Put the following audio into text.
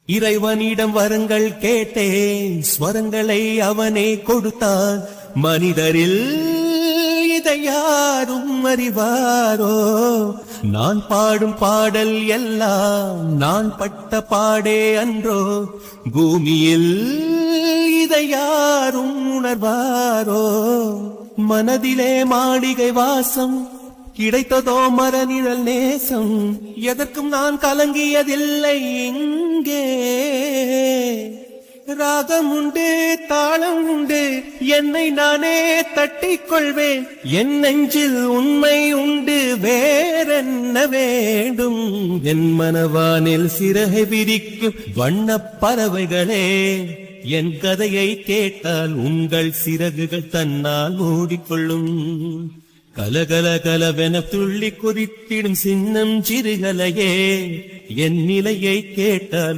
இறைவனிடம் வரங்கள் கேட்டேன், ஸ்வரங்களை அவனே கொடுத்தான். மனிதரில் இதை யாரும் அறிவாரோ? நான் பாடும் பாடல் எல்லாம் நான் பட்ட பாடே அன்றோ? பூமியில் இதை யாரும் உணர்வாரோ? மனதிலே மாளிகை வாசம், கிடைத்ததோ மரநிழல் நேசம். எதற்கும் நான் கலங்கியதில்லை இங்கே. ராகம் உண்டு, தாளம் உண்டு, என்னை நானே தட்டிக் கொள்வேன். என் நெஞ்சில் உண்மை உண்டு, வேறென்ன வேண்டும்? என் மனவானில் சிறகை விரிக்கும் வண்ணப் பறவைகளே, என் கதையை கேட்டால் உங்கள் சிறகுகள் தன்னால் மூடிக்கொள்ளும். கலகல கலவென துள்ளி குதித்திடும் சின்னம் சிறுகலையே, என் நிலையை கேட்டால்